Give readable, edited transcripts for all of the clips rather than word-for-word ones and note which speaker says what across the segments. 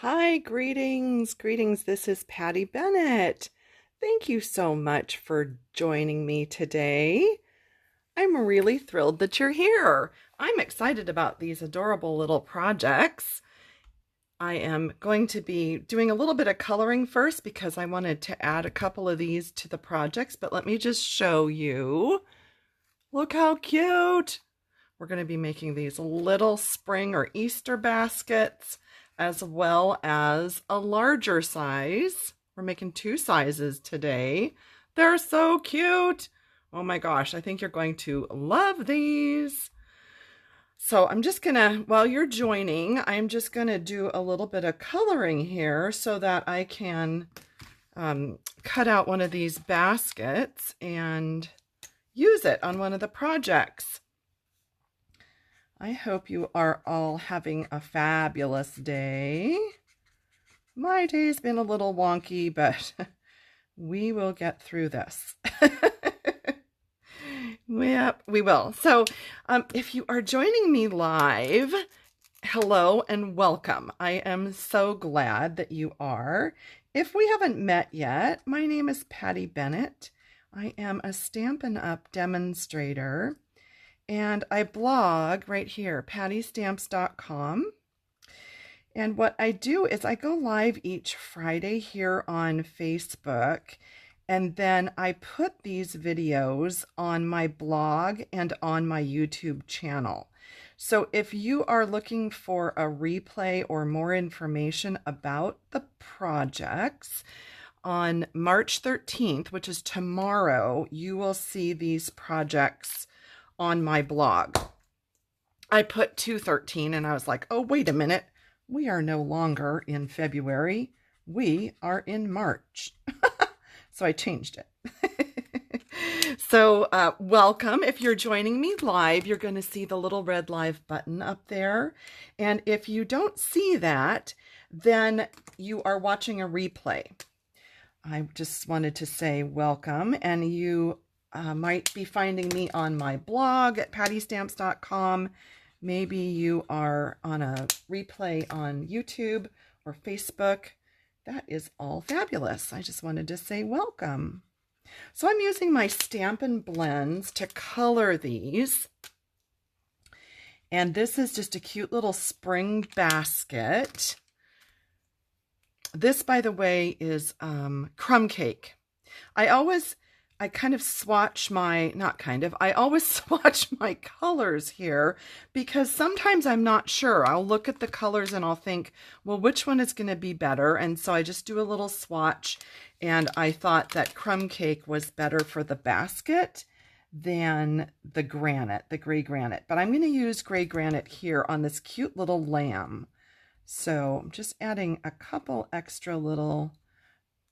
Speaker 1: Hi, greetings, greetings. This is Patty Bennett. Thank you so much for joining me today. I'm really thrilled that you're here. I'm excited about these adorable little projects. I am going to be doing a little bit of coloring first because I wanted to add a couple of these to the projects, but let me just show you. Look how cute. We're going to be making these little spring or Easter baskets, as well as a larger size. We're making two sizes today. They're so cute. Oh my gosh, I think you're going to love these. So I'm just gonna, while you're joining, I'm just gonna do a little bit of coloring here so that I can cut out one of these baskets and use it on one of the projects. I hope you are all having a fabulous day. My day's been a little wonky, but we will get through this. Yep, we will. So if you are joining me live, hello and welcome. I am so glad that you are. If we haven't met yet, my name is Patty Bennett. I am a Stampin' Up demonstrator. And I blog right here, pattystamps.com. And what I do is I go live each Friday here on Facebook, and then I put these videos on my blog and on my YouTube channel. So if you are looking for a replay or more information about the projects, on March 13th, which is tomorrow, you will see these projects on my blog. I put 2/13 and I was like, oh, wait a minute. We are no longer in February. We are in March. So I changed it. So welcome. If you're joining me live, you're going to see the little red live button up there. And if you don't see that, then you are watching a replay. I just wanted to say welcome, and you might be finding me on my blog at pattystamps.com. Maybe you are on a replay on YouTube or Facebook. That is all fabulous. I just wanted to say welcome. So I'm using my Stampin' Blends to color these. And this is just a cute little spring basket. This, by the way, is crumb cake. I always swatch my colors here because sometimes I'm not sure. I'll look at the colors and I'll think, well, which one is going to be better? And so I just do a little swatch, and I thought that crumb cake was better for the basket than the granite, the gray granite. But I'm going to use gray granite here on this cute little lamb. So I'm just adding a couple extra little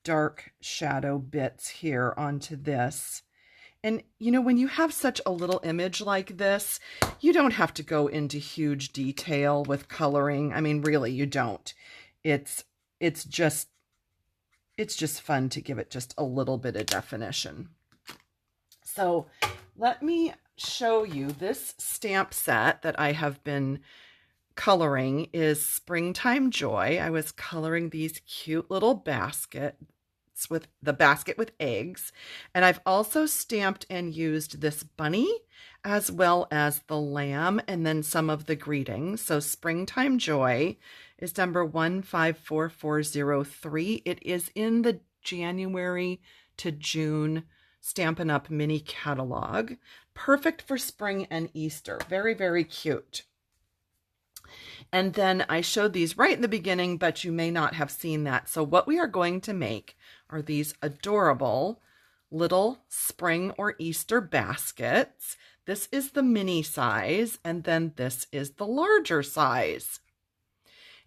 Speaker 1: dark shadow bits here onto this. And you know, when you have such a little image like this, you don't have to go into huge detail with coloring. I mean, really, you don't. It's just fun to give it just a little bit of definition. So let me show you this stamp set that I have been coloring is Springtime Joy. I was coloring these cute little baskets with the basket with eggs, and I've also stamped and used this bunny as well as the lamb and then some of the greetings. So Springtime Joy is number 154403. It is in the January to June Stampin' Up mini catalog. Perfect for spring and Easter. Very, very cute. And then I showed these right in the beginning, but you may not have seen that. So what we are going to make are these adorable little spring or Easter baskets. This is the mini size, and then this is the larger size.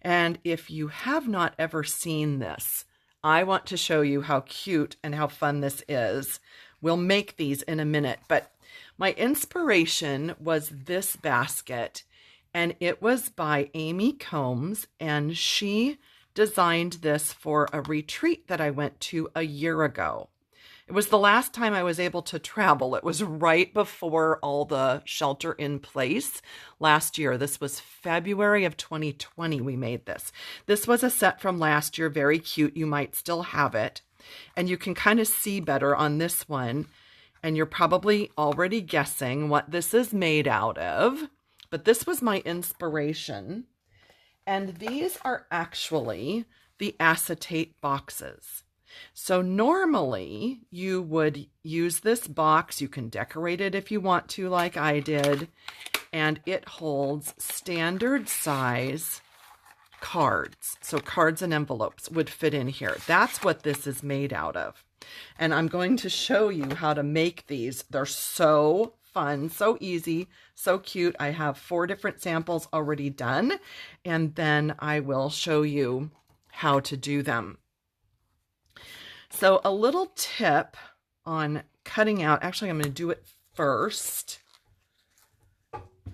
Speaker 1: And if you have not ever seen this, I want to show you how cute and how fun this is. We'll make these in a minute, but my inspiration was this basket. And it was by Amy Combs, and she designed this for a retreat that I went to a year ago. It was the last time I was able to travel. It was right before all the shelter in place last year. This was February of 2020 we made this. This was a set from last year, very cute. You might still have it. And you can kind of see better on this one. And you're probably already guessing what this is made out of. But this was my inspiration. And these are actually the acetate boxes. So normally you would use this box. You can decorate it if you want to, like I did. And it holds standard size cards. So cards and envelopes would fit in here. That's what this is made out of. And I'm going to show you how to make these. They're so fun, so easy, so cute. I have 4 different samples already done, and then I will show you how to do them. So a little tip on cutting out, actually I'm going to do it first.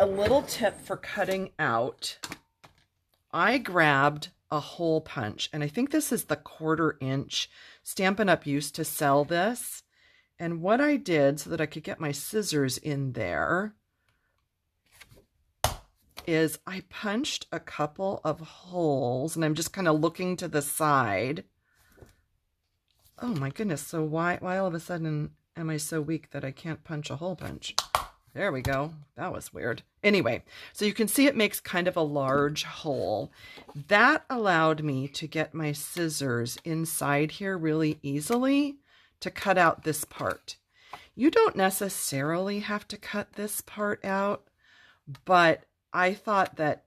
Speaker 1: A little tip for cutting out, I grabbed a hole punch, and I think this is the 1/4 inch. Stampin' Up used to sell this. And what I did so that I could get my scissors in there is I punched a couple of holes, and I'm just kind of looking to the side. Oh my goodness, so why all of a sudden am I so weak that I can't punch a hole punch? There we go. That was weird. Anyway, so you can see it makes kind of a large hole. That allowed me to get my scissors inside here really easily to cut out this part. You don't necessarily have to cut this part out, but I thought that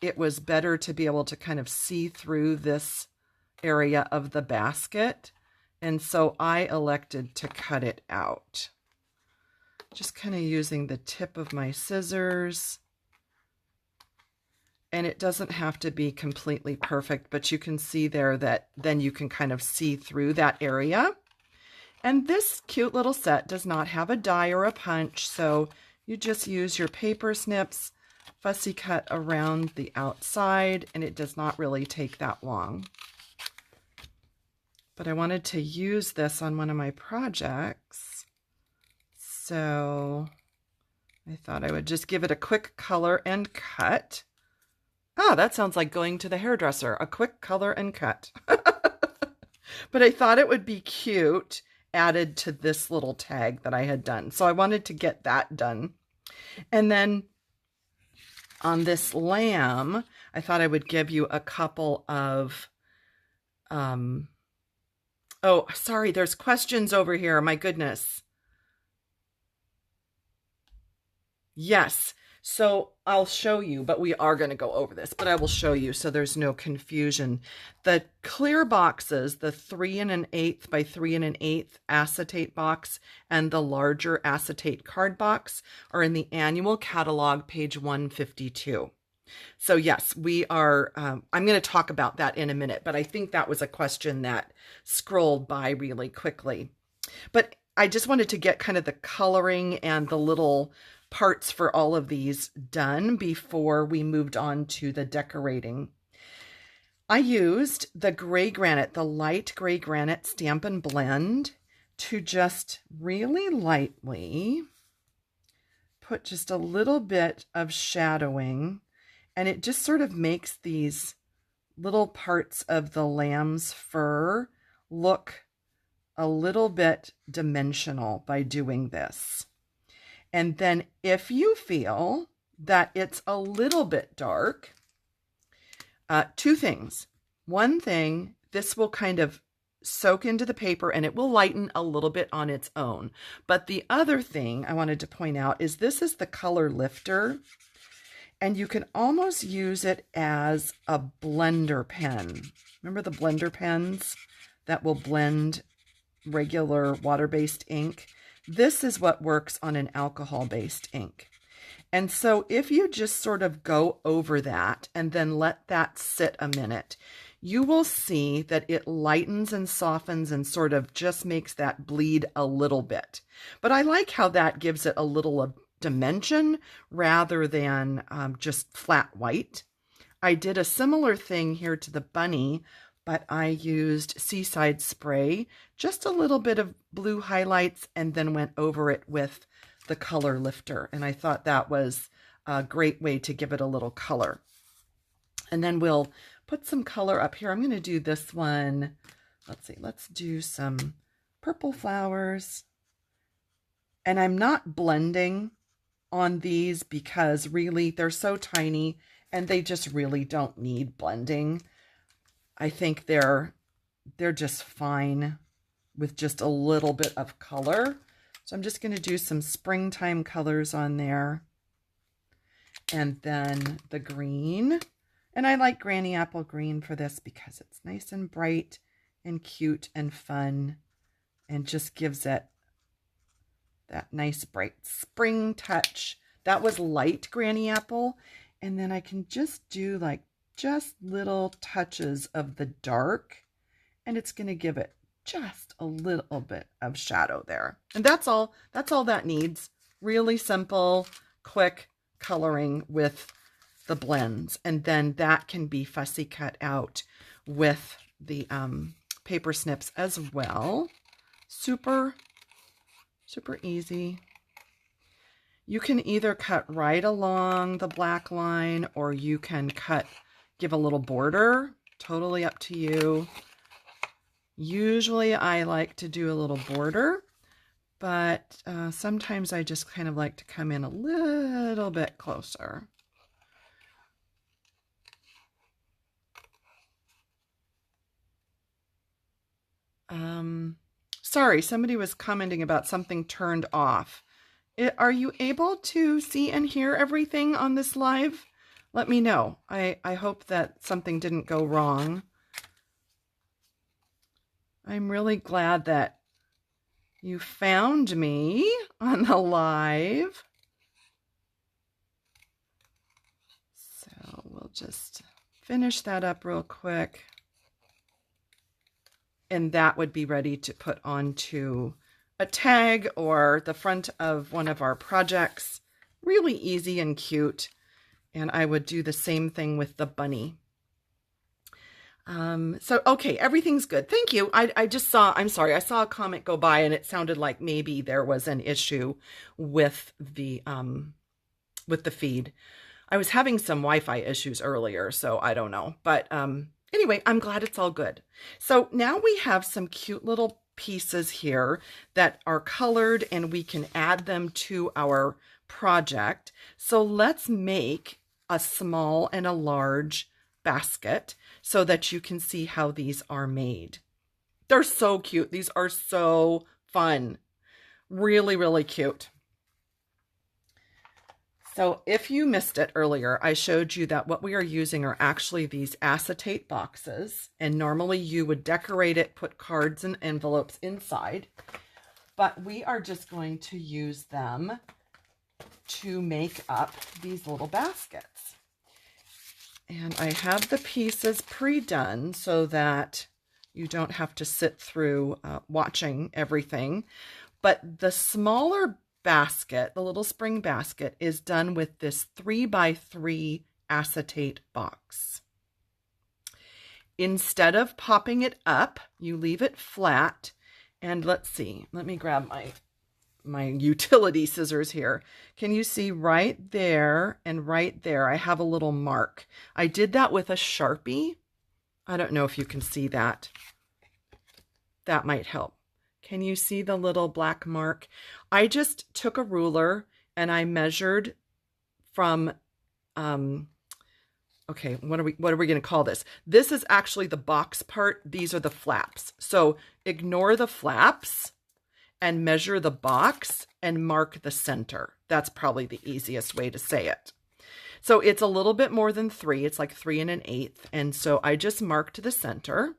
Speaker 1: it was better to be able to kind of see through this area of the basket, and so I elected to cut it out. Just kind of using the tip of my scissors. And it doesn't have to be completely perfect, but you can see there that then you can kind of see through that area. And this cute little set does not have a die or a punch, so you just use your paper snips, fussy cut around the outside, and it does not really take that long. But I wanted to use this on one of my projects, so I thought I would just give it a quick color and cut. Ah, that sounds like going to the hairdresser, a quick color and cut. But I thought it would be cute added to this little tag that I had done. So I wanted to get that done. And then on this lamb, I thought I would give you a couple of, oh, sorry, there's questions over here. My goodness. Yes. So I'll show you, but we are going to go over this, but I will show you so there's no confusion. The clear boxes, the 3 1/8 by 3 1/8 acetate box and the larger acetate card box are in the annual catalog, page 152. So yes, we are, I'm going to talk about that in a minute, but I think that was a question that scrolled by really quickly. But I just wanted to get kind of the coloring and the little parts for all of these done before we moved on to the decorating. I used the gray granite, the light gray granite Stampin' Blend to just really lightly put just a little bit of shadowing, and it just sort of makes these little parts of the lamb's fur look a little bit dimensional by doing this. And then if you feel that it's a little bit dark, 2 things. One thing, this will kind of soak into the paper and it will lighten a little bit on its own. But the other thing I wanted to point out is this is the color lifter, and you can almost use it as a blender pen. Remember the blender pens that will blend regular water-based ink? This is what works on an alcohol-based ink. And so if you just sort of go over that and then let that sit a minute, you will see that it lightens and softens and sort of just makes that bleed a little bit. But I like how that gives it a little dimension rather than just flat white. I did a similar thing here to the bunny but I used Seaside Spray, just a little bit of blue highlights, and then went over it with the color lifter. And I thought that was a great way to give it a little color. And then we'll put some color up here. I'm going to do this one. Let's see, let's do some purple flowers. And I'm not blending on these because really they're so tiny and they just really don't need blending. I think they're just fine with just a little bit of color. So I'm just going to do some springtime colors on there. And then the green. And I like Granny Apple Green for this because it's nice and bright and cute and fun and just gives it that nice bright spring touch. That was light Granny Apple. And then I can just do like just little touches of the dark, and it's going to give it just a little bit of shadow there. And that's all that needs. Really simple, quick coloring with the blends. And then that can be fussy cut out with the paper snips as well. Super easy. You can either cut right along the black line, or you can give a little border. Totally up to you. Usually I like to do a little border, but sometimes I just kind of like to come in a little bit closer. Sorry, somebody was commenting about something turned off. Are you able to see and hear everything on this live? Let me know. I hope that something didn't go wrong. I'm really glad that you found me on the live. So we'll just finish that up real quick. And that would be ready to put onto a tag or the front of one of our projects. Really easy and cute. And I would do the same thing with the bunny. So, okay, everything's good. Thank you. I just saw, I'm sorry, I saw a comment go by and it sounded like maybe there was an issue with the feed. I was having some Wi-Fi issues earlier, so I don't know. But anyway, I'm glad it's all good. So now we have some cute little pieces here that are colored and we can add them to our project. So let's make a small and a large basket so that you can see how these are made. They're so cute. These are so fun. Really, really cute. So if you missed it earlier, I showed you that what we are using are actually these acetate boxes. And normally you would decorate it, put cards and envelopes inside. But we are just going to use them to make up these little baskets. And I have the pieces pre-done so that you don't have to sit through watching everything. But the smaller basket, the little spring basket, is done with this 3x3 acetate box. Instead of popping it up, you leave it flat. And let's see, let me grab my utility scissors here. Can you see right there and right there? I have a little mark. I did that with a Sharpie. I don't know if you can see that. That might help. Can you see the little black mark? I just took a ruler and I measured from, okay, what are we going to call this? This is actually the box part. These are the flaps. So ignore the flaps and measure the box and mark the center. That's probably the easiest way to say it. So it's a little bit more than 3. It's like 3 1/8. And so I just marked the center.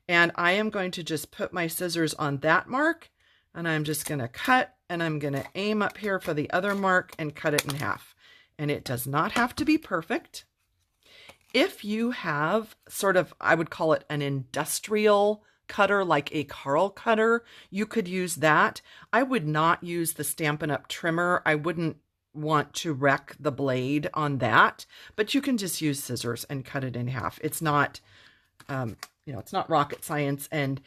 Speaker 1: And I am going to just put my scissors on that mark. And I'm just going to cut. And I'm going to aim up here for the other mark and cut it in half. And it does not have to be perfect. If you have sort of, I would call it an industrial cutter, like a Carl cutter, you could use that. I would not use the Stampin' Up trimmer. I wouldn't want to wreck the blade on that, but you can just use scissors and cut it in half. It's not, it's not rocket science. And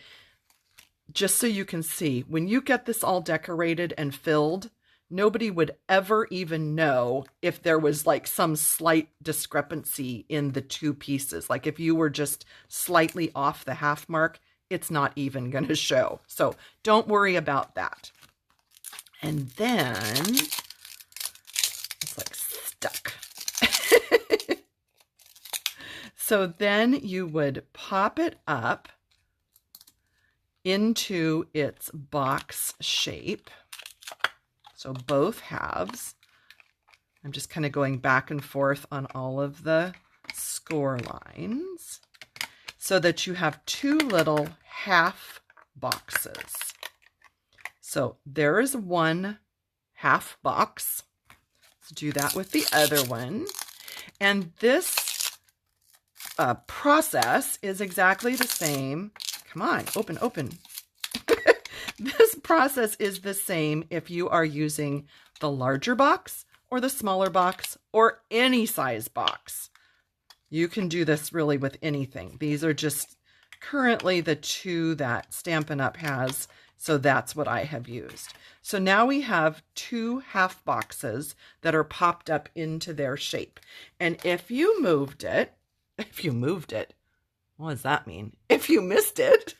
Speaker 1: just so you can see, when you get this all decorated and filled, nobody would ever even know if there was like some slight discrepancy in the two pieces. Like if you were just slightly off the half mark, it's not even going to show. So don't worry about that. And then it's like stuck. So then you would pop it up into its box shape. So both halves. I'm just kind of going back and forth on all of the score lines so that you have two little half boxes. So there is one half box. Let's do that with the other one. And this process is exactly the same. Come on, open, open. This process is the same if you are using the larger box or the smaller box or any size box. You can do this really with anything. These are just currently the two that Stampin' Up! Has, so that's what I have used. So now we have two half boxes that are popped up into their shape. And if you moved it, what does that mean? If you missed it,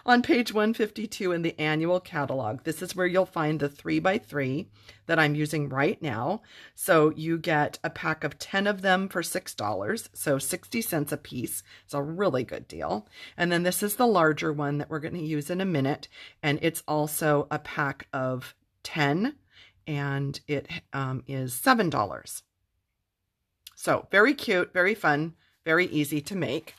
Speaker 1: on page 152 in the annual catalog, this is where you'll find the 3x3 that I'm using right now. So you get a pack of 10 of them for $6, so 60 cents a piece. It's a really good deal. And then this is the larger one that we're going to use in a minute, and it's also a pack of 10, and it is $7. So very cute, very fun, very easy to make.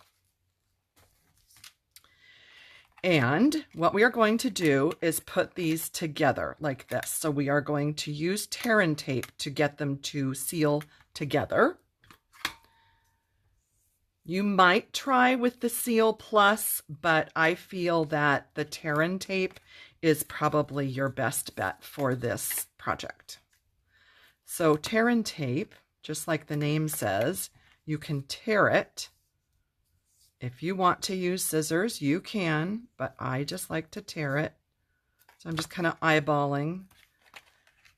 Speaker 1: And what we are going to do is put these together like this. So we are going to use tear and tape to get them to seal together. You might try with the Seal Plus, but I feel that the tear and tape is probably your best bet for this project. So tear and tape, just like the name says, you can tear it. If you want to use scissors, you can, but I just like to tear it. So I'm just kind of eyeballing.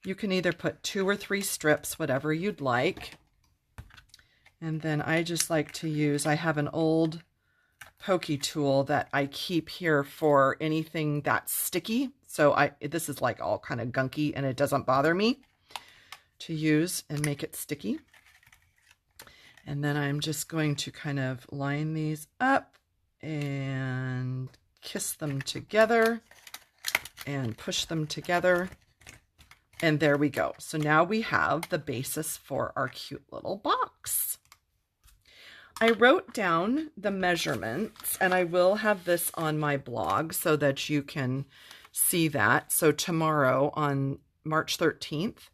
Speaker 1: You can either put 2 or 3 strips, whatever you'd like. And then I just like to use, I have an old pokey tool that I keep here for anything that's sticky. So this is like all kind of gunky and it doesn't bother me to use and make it sticky. And then I'm just going to kind of line these up and kiss them together and push them together. And there we go. So now we have the basis for our cute little box. I wrote down the measurements, and I will have this on my blog so that you can see that. So tomorrow on March 13th,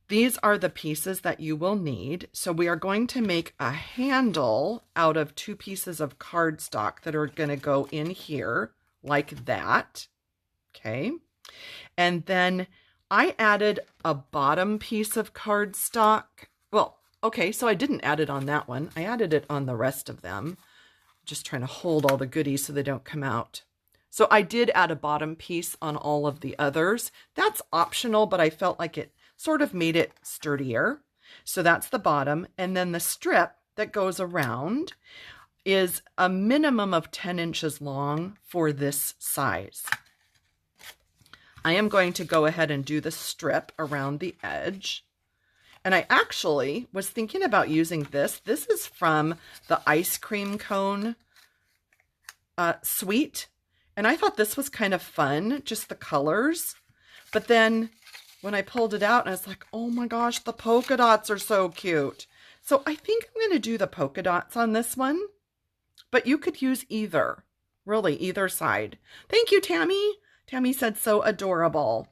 Speaker 1: these are the pieces that you will need. So we are going to make a handle out of 2 pieces of cardstock that are going to go in here like that. Okay. And then I added a bottom piece of cardstock. Well, okay, so I didn't add it on that one. I added it on the rest of them. Just trying to hold all the goodies so they don't come out. So I did add a bottom piece on all of the others. That's optional, but I felt like it sort of made it sturdier. So that's the bottom. And then the strip that goes around is a minimum of 10 inches long for this size. I am going to go ahead and do the strip around the edge. And I actually was thinking about using this. This is from the ice cream cone suite. And I thought this was kind of fun, just the colors. But then when I pulled it out, I was like, oh my gosh, the polka dots are so cute. So I think I'm going to do the polka dots on this one. But you could use either, really, either side. Thank you, Tammy. Tammy said so adorable.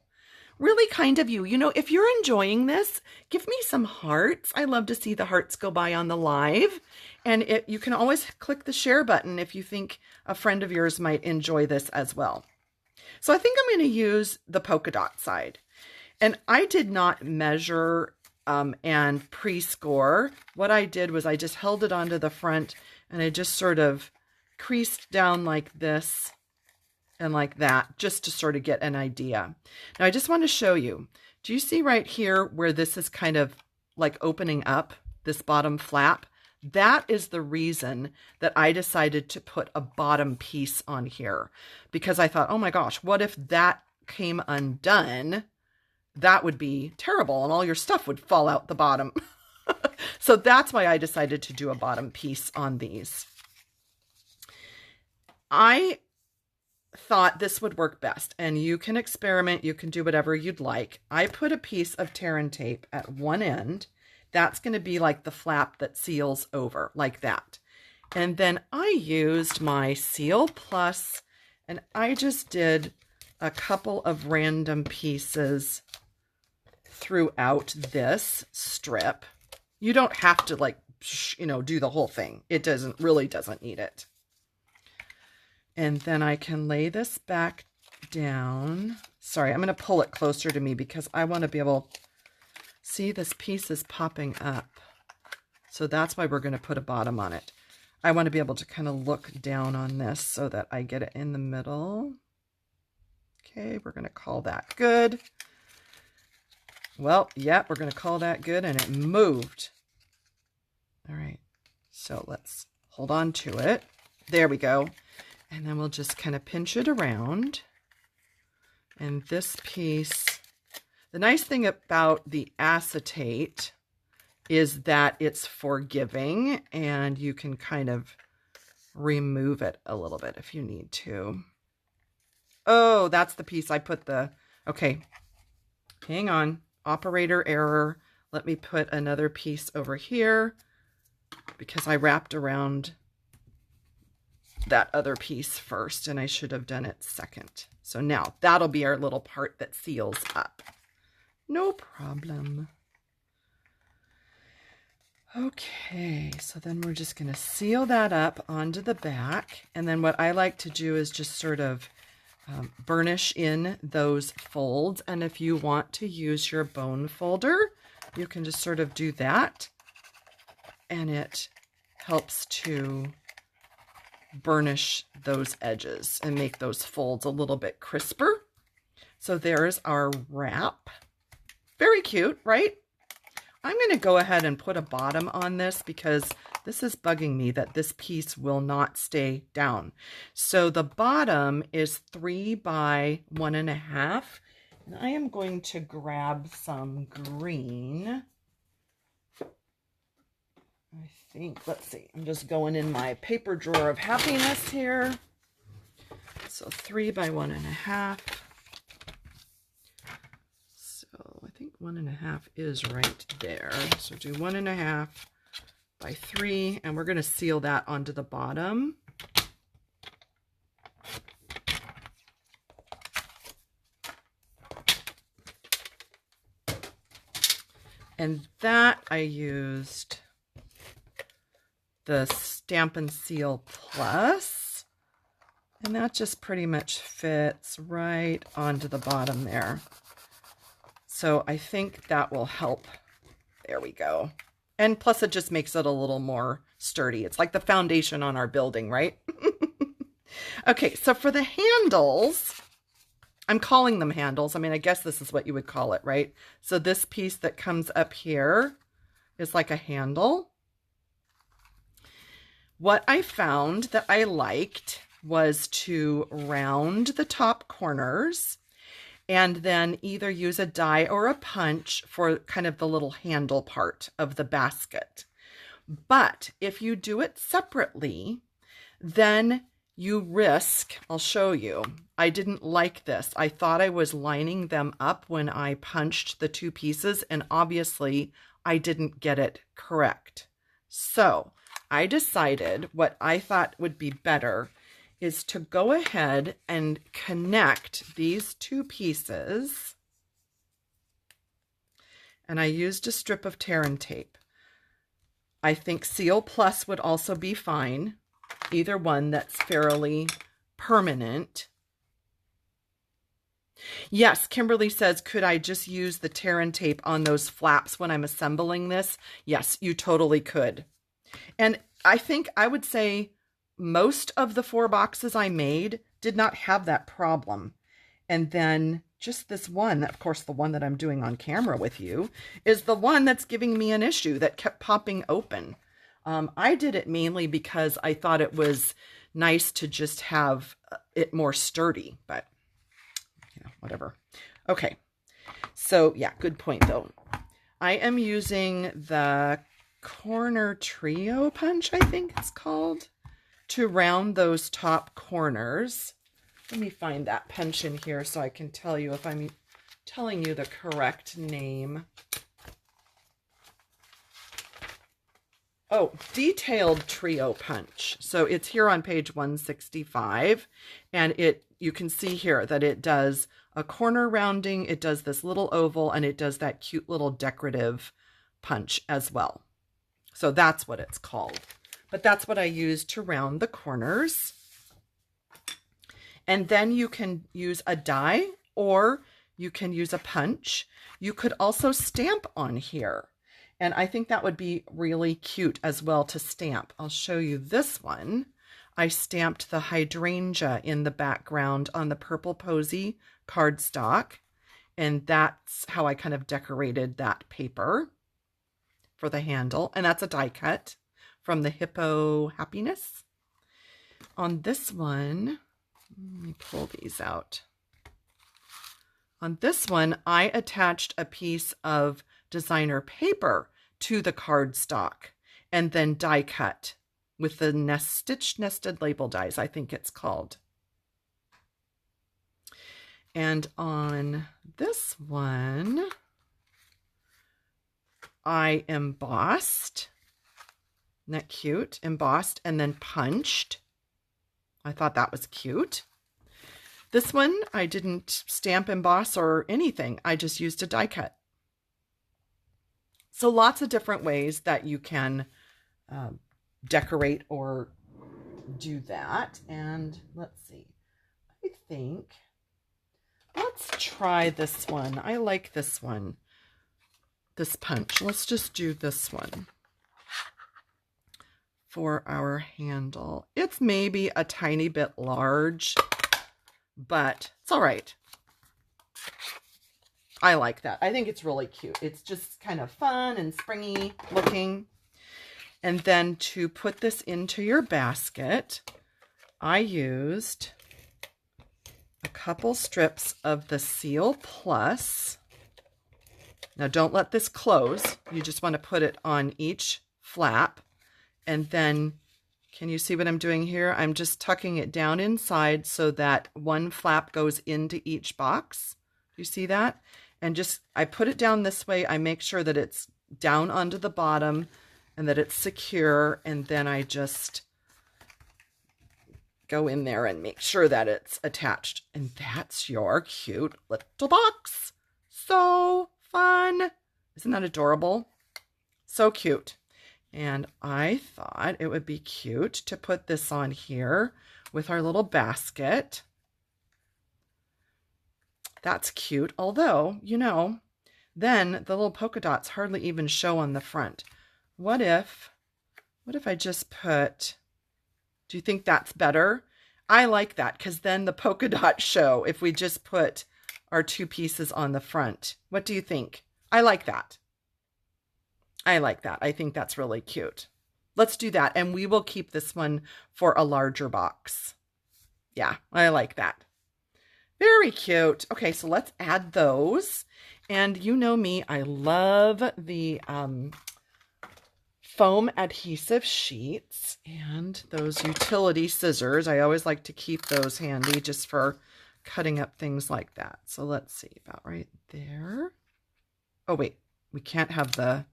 Speaker 1: Really kind of you. You know, if you're enjoying this, give me some hearts. I love to see the hearts go by on the live. And you can always click the share button if you think a friend of yours might enjoy this as well. So I think I'm going to use the polka dot side. And I did not measure and pre-score. What I did was I just held it onto the front and I just sort of creased down like this and like that, just to sort of get an idea. Now I just want to show you, do you see right here where this is kind of like opening up, this bottom flap? That is the reason that I decided to put a bottom piece on here, because I thought, oh my gosh, what if that came undone? That would be terrible and all your stuff would fall out the bottom. So that's why I decided to do a bottom piece on these. I thought this would work best, and you can experiment, you can do whatever you'd like. I put a piece of tear and tape at one end. That's going to be like the flap that seals over, like that. And then I used my Seal Plus, and I just did a couple of random pieces throughout this strip. You don't have to, like, you know, do the whole thing. It really doesn't need it. And then I can lay this back down. Sorry, I'm going to pull it closer to me because I want to be able to see this piece is popping up. So that's why we're going to put a bottom on it. I want to be able to kind of look down on this so that I get it in the middle. Okay, we're going to call that good. Well, yeah, we're going to call that good, and it moved. All right, so let's hold on to it. There we go. And then we'll just kind of pinch it around. And this piece, the nice thing about the acetate is that it's forgiving, and you can kind of remove it a little bit if you need to. Oh, that's the piece I put the, okay, hang on, operator error. Let me put another piece over here because I wrapped around that other piece first, and I should have done it second. So now that'll be our little part that seals up. No problem. Okay, so then we're just going to seal that up onto the back. And then what I like to do is just sort of burnish in those folds. And if you want to use your bone folder, you can just sort of do that. And it helps to burnish those edges and make those folds a little bit crisper. So there's our wrap. Very cute, right? I'm going to go ahead and put a bottom on this because this is bugging me that this piece will not stay down. So the bottom is 3 by 1.5. And I am going to grab some green. I think, let's see, I'm just going in my paper drawer of happiness here. So 3 by 1.5. So I think 1.5 is right there. So do 1.5 by 3, and we're going to seal that onto the bottom. And that I used the Stampin' Seal Plus, and that just pretty much fits right onto the bottom there. So I think that will help. There we go. And plus it just makes it a little more sturdy. It's like the foundation on our building, right? Okay, so for the handles, I'm calling them handles. I mean, I guess this is what you would call it, right? So this piece that comes up here is like a handle. What I found that I liked was to round the top corners and then either use a die or a punch for kind of the little handle part of the basket. But if you do it separately, then you risk, I'll show you, I didn't like this. I thought I was lining them up when I punched the two pieces, and obviously I didn't get it correct. So I decided what I thought would be better is to go ahead and connect these two pieces. And I used a strip of tear and tape. I think Seal Plus would also be fine. Either one that's fairly permanent. Yes, Kimberly says, could I just use the tear and tape on those flaps when I'm assembling this? Yes, you totally could. And I think I would say most of the 4 boxes I made did not have that problem. And then just this one, of course, the one that I'm doing on camera with you, is the one that's giving me an issue that kept popping open. I did it mainly because I thought it was nice to just have it more sturdy, but whatever. Okay, so yeah, good point though. I am using the corner trio punch, I think it's called, to round those top corners. Let me find that punch in here so I can tell you if I'm telling you the correct name. Oh, detailed trio punch. So it's here on page 165, and you can see here that it does a corner rounding, it does this little oval, and it does that cute little decorative punch as well. So that's what it's called. But that's what I use to round the corners. And then you can use a die or you can use a punch. You could also stamp on here. And I think that would be really cute as well to stamp. I'll show you this one. I stamped the hydrangea in the background on the Purple Posy cardstock. And that's how I kind of decorated that paper for the handle. And that's a die cut from the Hippo Happiness. On this one, let me pull these out. On this one, I attached a piece of designer paper to the cardstock and then die cut with the stitch nested label dies, I think it's called. And on this one, I embossed. Isn't that cute? Embossed and then punched. I thought that was cute. This one, I didn't stamp, emboss, or anything. I just used a die cut. So lots of different ways that you can decorate or do that. And let's see. I think, let's try this one. I like this one. This punch. Let's just do this one for our handle. It's maybe a tiny bit large, but it's all right. I like that. I think it's really cute. It's just kind of fun and springy looking. And then to put this into your basket, I used a couple strips of the Seal Plus. Now don't let this close. You just want to put it on each flap. And then, can you see what I'm doing here? I'm just tucking it down inside so that one flap goes into each box. You see that? And just, I put it down this way. I make sure that it's down onto the bottom and that it's secure. And then I just go in there and make sure that it's attached. And that's your cute little box. So fun. Isn't that adorable? So cute. And I thought it would be cute to put this on here with our little basket. That's cute. Although, you know, then the little polka dots hardly even show on the front. What if I just put, do you think that's better? I like that because then the polka dots show if we just put our 2 pieces on the front. What do you think? I like that. I like that. I think that's really cute. Let's do that. And we will keep this one for a larger box. Yeah, I like that. Very cute. Okay, so let's add those. And you know me, I love the foam adhesive sheets and those utility scissors. I always like to keep those handy just for cutting up things like that. So let's see, about right there. Oh, wait, we can't have the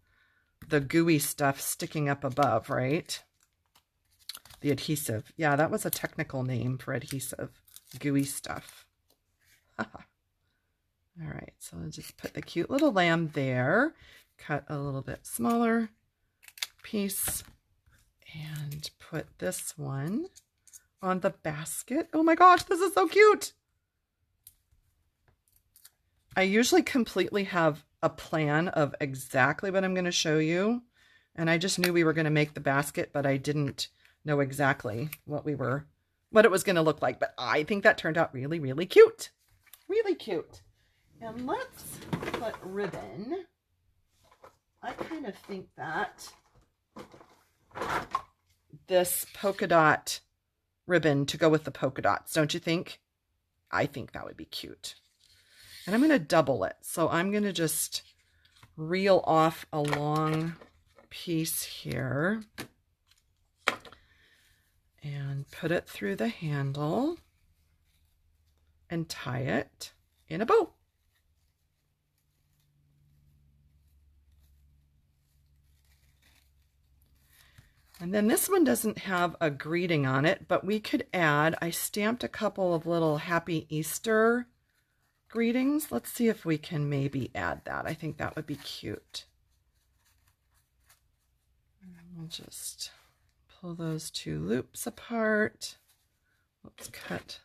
Speaker 1: gooey stuff sticking up above, right? The adhesive. Yeah, that was a technical name for adhesive. Gooey stuff. All right, so I'll just put the cute little lamb there. Cut a little bit smaller piece and put this one on the basket. Oh my gosh, this is so cute. I usually completely have a plan of exactly what I'm going to show you. And I just knew we were going to make the basket, but I didn't know exactly what it was going to look like. But I think that turned out really, really cute. Really cute. And let's put ribbon. I kind of think that this polka dot ribbon to go with the polka dots, don't you think? I think that would be cute. And I'm going to double it. So I'm going to just reel off a long piece here and put it through the handle and tie it in a bow. And then this one doesn't have a greeting on it, but we could add, I stamped a couple of little Happy Easter greetings. Let's see if we can maybe add that. I think that would be cute. And we'll just pull those two loops apart. Let's cut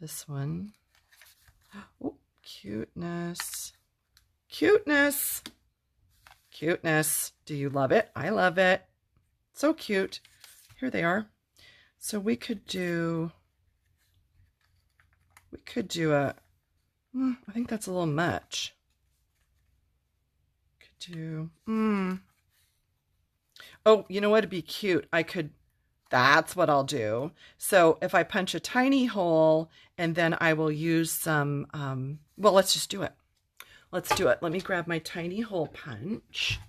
Speaker 1: this one. Oh, cuteness. Cuteness. Cuteness. Do you love it? I love it. So cute. Here they are. So we could do a, I think that's a little much. Could do, oh, you know what would be cute? That's what I'll do. So if I punch a tiny hole and then I will use some, well, let's just do it. Let's do it. Let me grab my tiny hole punch.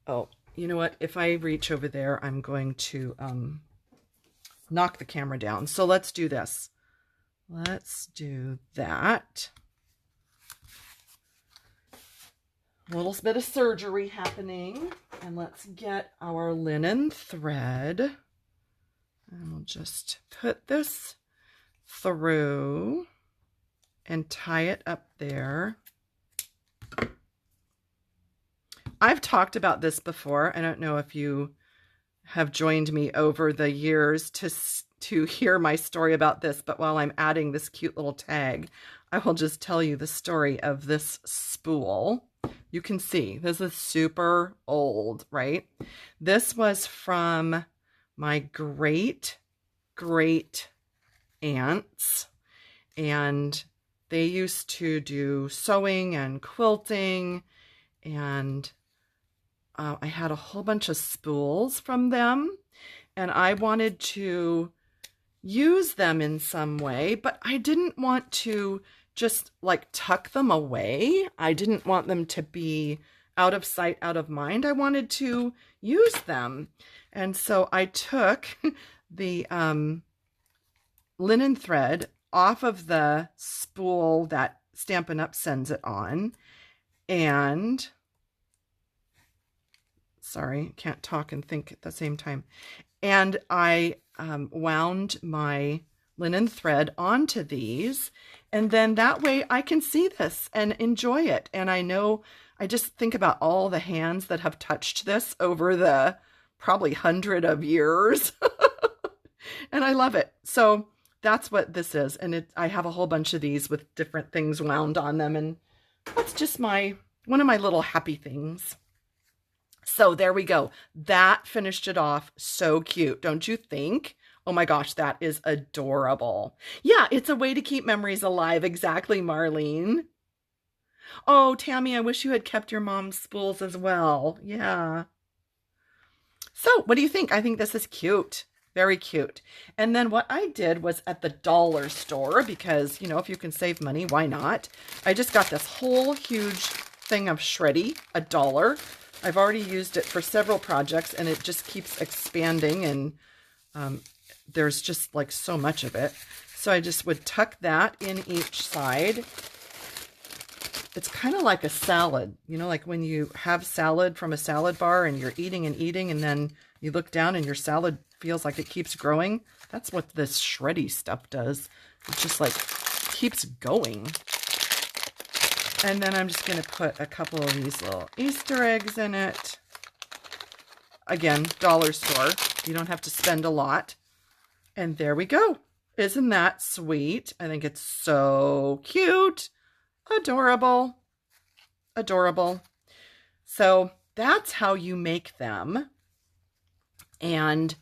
Speaker 1: Oh, you know what? If I reach over there, I'm going to knock the camera down. So let's do this. Let's do that. A little bit of surgery happening. And let's get our linen thread. And we'll just put this through and tie it up there. I've talked about this before. I don't know if you have joined me over the years to hear my story about this, but while I'm adding this cute little tag, I will just tell you the story of this spool. You can see this is super old, right? This was from my great aunts, and they used to do sewing and quilting, and I had a whole bunch of spools from them, and I wanted to use them in some way, but I didn't want to just like tuck them away. I didn't want them to be out of sight, out of mind. I wanted to use them. And so I took the linen thread off of the spool that Stampin' Up! Sends it on, and sorry, can't talk and think at the same time. And I wound my linen thread onto these, and then that way I can see this and enjoy it. And I know, I just think about all the hands that have touched this over the probably 100 of years. And I love it. So that's what this is. And I have a whole bunch of these with different things wound on them. And that's just one of my little happy things. So there we go. That finished it off. So cute, don't you think? Oh my gosh, that is adorable. Yeah, it's a way to keep memories alive. Exactly, Marlene. Oh, Tammy, I wish you had kept your mom's spools as well. Yeah. So what do you think? I think this is cute. Very cute. And then what I did was at the dollar store, because, you know, if you can save money, why not? I just got this whole huge thing of Shreddy, $1. I've already used it for several projects, and it just keeps expanding, and there's just like so much of it. So I just would tuck that in each side. It's kind of like a salad, you know, like when you have salad from a salad bar and you're eating and eating, and then you look down and your salad feels like it keeps growing. That's what this Shreddy stuff does. It just like keeps going. And then I'm just going to put a couple of these little Easter eggs in it. Again, dollar store. You don't have to spend a lot. And there we go. Isn't that sweet? I think it's so cute. Adorable. Adorable. So that's how you make them. And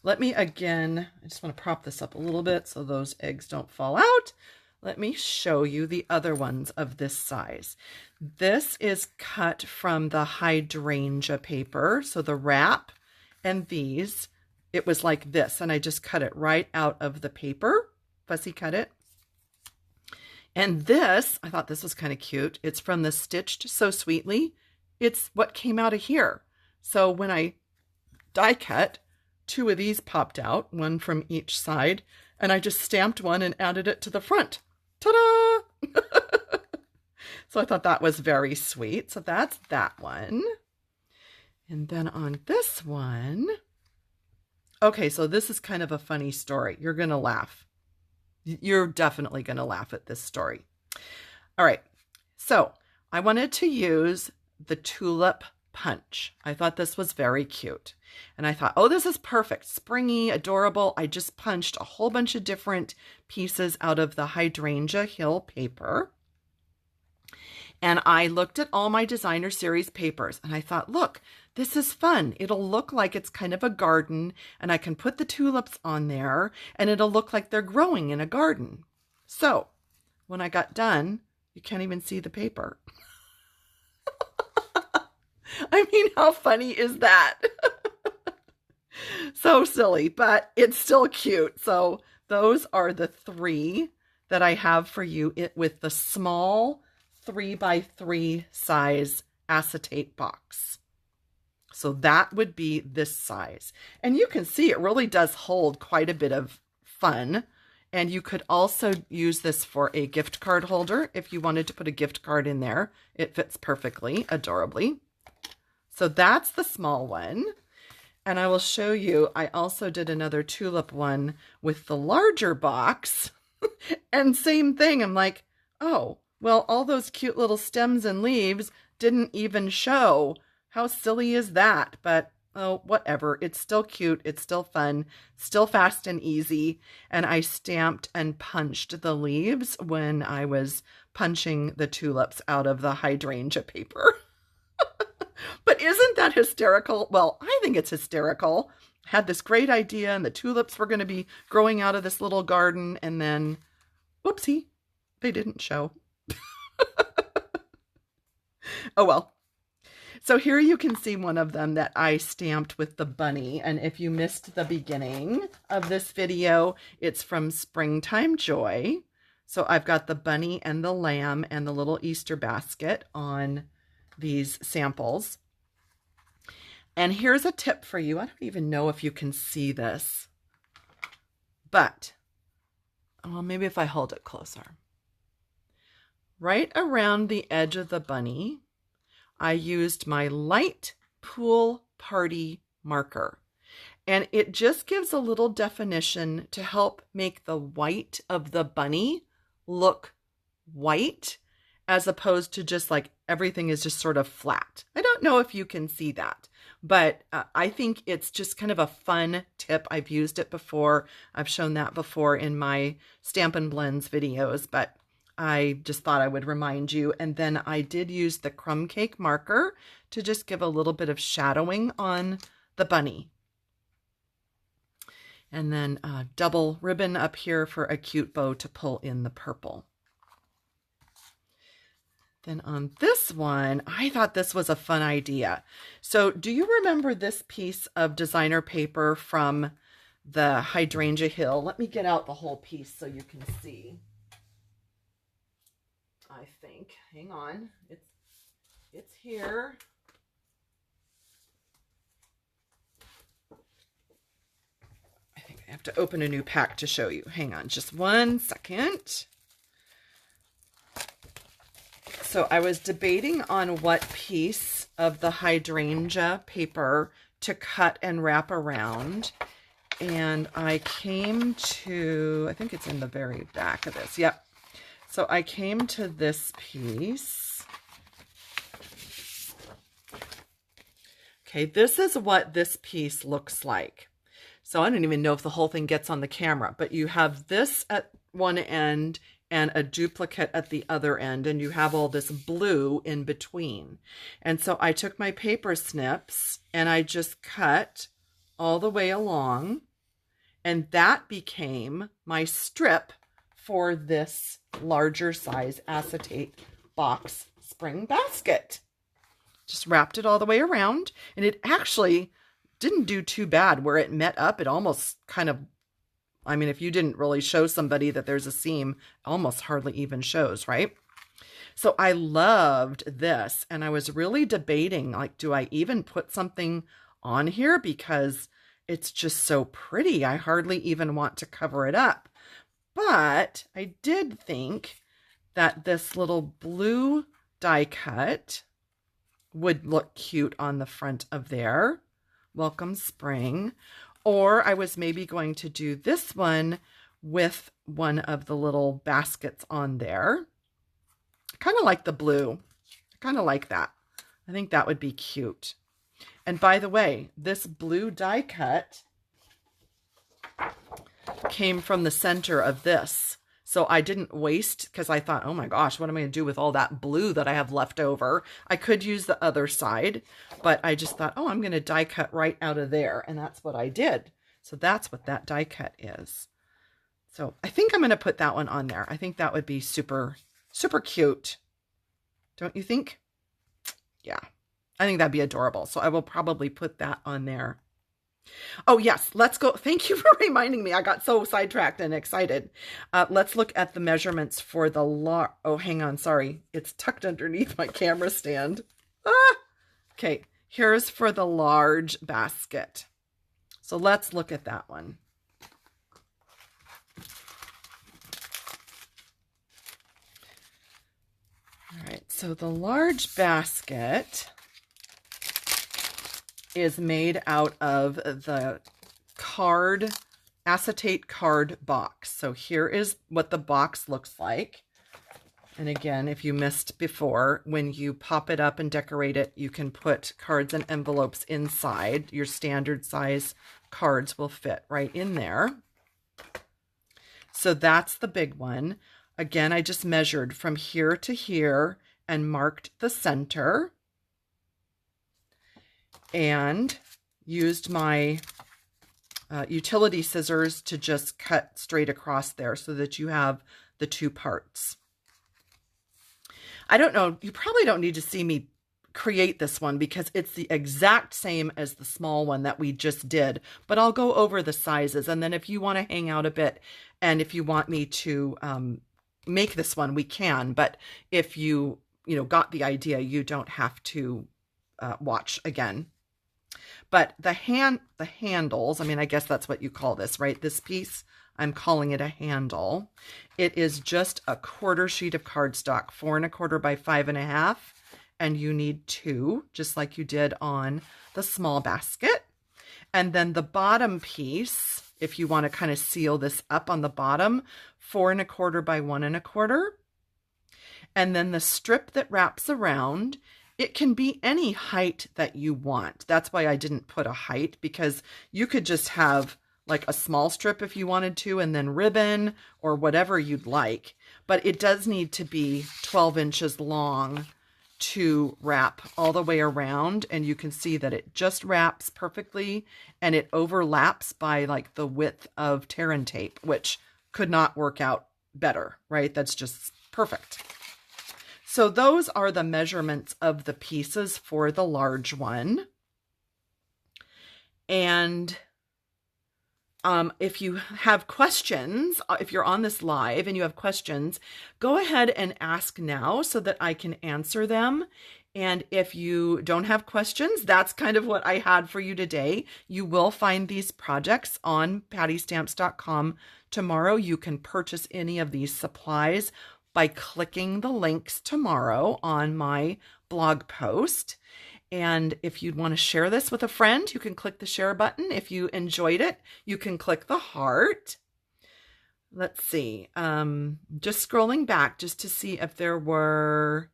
Speaker 1: let me again, I just want to prop this up a little bit so those eggs don't fall out. Let me show you the other ones of this size. This is cut from the hydrangea paper. So the wrap and these, it was like this, and I just cut it right out of the paper. Fussy cut it. And this, I thought this was kind of cute. It's from the Stitched So Sweetly. It's what came out of here. So when I die cut, 2 of these popped out, one from each side, and I just stamped one and added it to the front. Ta-da! So I thought that was very sweet. So that's that one. And then on this one, okay, so this is kind of a funny story. You're going to laugh. You're definitely going to laugh at this story. All right, so I wanted to use the tulip punch. I thought this was very cute. And I thought, oh, this is perfect. Springy, adorable. I just punched a whole bunch of different pieces out of the Hydrangea Hill paper. And I looked at all my designer series papers and I thought, look, this is fun. It'll look like it's kind of a garden and I can put the tulips on there and it'll look like they're growing in a garden. So when I got done, you can't even see the paper. I mean, how funny is that? So silly, but it's still cute. So those are the 3 that I have for you with the small 3x3 size acetate box. So that would be this size. And you can see it really does hold quite a bit of fun. And you could also use this for a gift card holder if you wanted to put a gift card in there. It fits perfectly, adorably. So that's the small one. And I will show you, I also did another tulip one with the larger box. And same thing, I'm like, oh, well, all those cute little stems and leaves didn't even show. How silly is that? But, oh, whatever. It's still cute. It's still fun. Still fast and easy. And I stamped and punched the leaves when I was punching the tulips out of the hydrangea paper. But isn't that hysterical? Well, I think it's hysterical. I had this great idea and the tulips were going to be growing out of this little garden. And then, whoopsie, they didn't show. Oh, well. So here you can see one of them that I stamped with the bunny. And if you missed the beginning of this video, it's from Springtime Joy. So I've got the bunny and the lamb and the little Easter basket on these samples. And here's a tip for you. I don't even know if you can see this, but well, maybe if I hold it closer. Right around the edge of the bunny, I used my light pool party marker. And it just gives a little definition to help make the white of the bunny look white, as opposed to just like everything is just sort of flat. I don't know if you can see that, but I think it's just kind of a fun tip. I've used it before. I've shown that before in my Stampin' Blends videos, but I just thought I would remind you. And then I did use the crumb cake marker to just give a little bit of shadowing on the bunny. And then a double ribbon up here for a cute bow to pull in the purple. Then on this one, I thought this was a fun idea. So do you remember this piece of designer paper from the Hydrangea Hill? Let me get out the whole piece so you can see. I think, hang on, it's here. I think I have to open a new pack to show you. Hang on just one second. So I was debating on what piece of the hydrangea paper to cut and wrap around. And I came to, I think it's in the very back of this. Yep. So I came to this piece. Okay, this is what this piece looks like. So I don't even know if the whole thing gets on the camera, but you have this at one end and a duplicate at the other end, and you have all this blue in between. And so I took my paper snips and I just cut all the way along, and that became my strip for this larger size acetate box spring basket. Just wrapped it all the way around, and it actually didn't do too bad. Where it met up, it almost kind of, I mean, if you didn't really show somebody that there's a seam, almost hardly even shows, right? So I loved this, and I was really debating, like, do I even put something on here? Because it's just so pretty. I hardly even want to cover it up. But I did think that this little blue die cut would look cute on the front of there. Welcome Spring. Or I was maybe going to do this one with one of the little baskets on there. I kind of like the blue. I kind of like that. I think that would be cute. And by the way, this blue die cut came from the center of this. So I didn't waste, because I thought, oh my gosh, what am I going to do with all that blue that I have left over? I could use the other side, but I just thought, oh, I'm going to die cut right out of there. And that's what I did. So that's what that die cut is. So I think I'm going to put that one on there. I think that would be super, super cute. Don't you think? Yeah, I think that'd be adorable. So I will probably put that on there. Oh, yes, let's go. Thank you for reminding me. I got so sidetracked and excited. Let's look at the measurements for the oh, hang on. Sorry. It's tucked underneath my camera stand. Okay, here's for the large basket. So let's look at that one. All right, so the large basket is made out of the acetate card box. So here is what the box looks like. And again, if you missed before, when you pop it up and decorate it, you can put cards and envelopes inside. Your standard size cards will fit right in there. So that's the big one. Again, I just measured from here to here and marked the center. And used my utility scissors to just cut straight across there so that you have the two parts. I don't know, you probably don't need to see me create this one because it's the exact same as the small one that we just did, but I'll go over the sizes. And then if you want to hang out a bit and if you want me to make this one, we can. But if you got the idea, you don't have to watch again. But the handles, I mean, I guess that's what you call this, right? This piece, I'm calling it a handle. It is just a quarter sheet of cardstock, 4 1/4 by 5 1/2. And you need 2, just like you did on the small basket. And then the bottom piece, if you want to kind of seal this up on the bottom, 4 1/4 by 1 1/4. And then the strip that wraps around, it can be any height that you want. That's why I didn't put a height, because you could just have like a small strip if you wanted to, and then ribbon or whatever you'd like. But it does need to be 12 inches long to wrap all the way around. And you can see that it just wraps perfectly and it overlaps by like the width of tear and tape, which could not work out better, right? That's just perfect. So those are the measurements of the pieces for the large one. And if you have questions, if you're on this live and you have questions, go ahead and ask now so that I can answer them. And if you don't have questions, that's kind of what I had for you today. You will find these projects on pattystamps.com tomorrow. You can purchase any of these supplies by clicking the links tomorrow on my blog post. And if you'd want to share this with a friend, you can click the share button. If you enjoyed it, you can click the heart. Let's see. Just scrolling back just to see if there were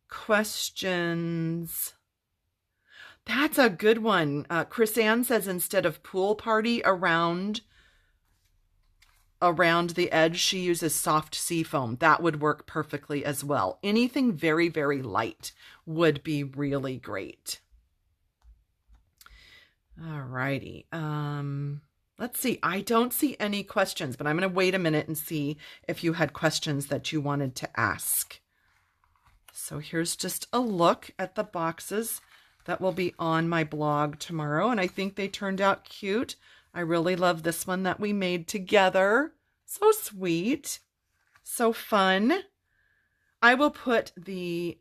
Speaker 1: questions. That's a good one. Chris Ann says instead of pool party around the edge, she uses soft sea foam. That would work perfectly as well. Anything very, very light would be really great. All righty. Let's see. I don't see any questions, but I'm going to wait a minute and see if you had questions that you wanted to ask. So here's just a look at the boxes that will be on my blog tomorrow, and I think they turned out cute. I really love this one that we made together. So sweet. So fun. I will put the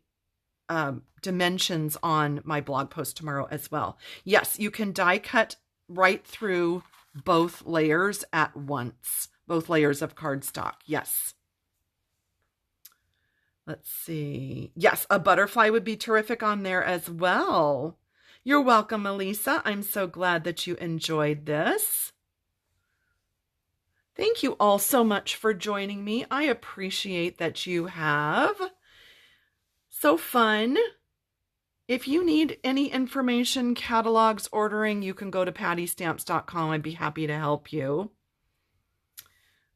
Speaker 1: dimensions on my blog post tomorrow as well. Yes, you can die cut right through both layers at once. Both layers of cardstock. Yes. Let's see. Yes, a butterfly would be terrific on there as well. You're welcome, Elisa. I'm so glad that you enjoyed this. Thank you all so much for joining me. I appreciate that you have. So fun. If you need any information, catalogs, ordering, you can go to pattystamps.com. I'd be happy to help you.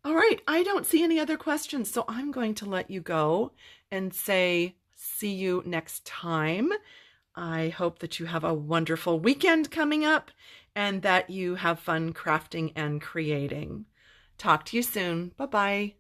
Speaker 1: All right, I don't see any other questions, so I'm going to let you go and say see you next time. I hope that you have a wonderful weekend coming up and that you have fun crafting and creating. Talk to you soon. Bye-bye.